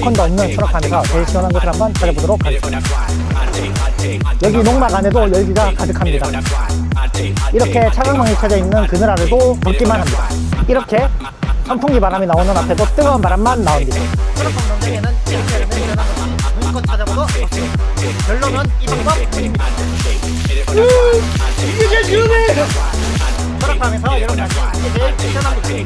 에어컨도 없는 수락함에서 제일 시원한 곳을 한번 찾아보도록 하겠습니다. 여기 농막 안에도 열기가 가득합니다. 이렇게 차광망이 켜져 있는 그늘 아래도 덥기만 합니다. 이렇게 선풍기 바람이 나오는 앞에도 뜨거운 바람만 나옵니다. 수락방 농장에는 이렇게 매끈한 것만 눈껏 찾아보도 없습니다. 결론은 이 방법뿐입니다. 이게 제일 시원해! 수락방에서 여러분들 이게 제일 시원합니다.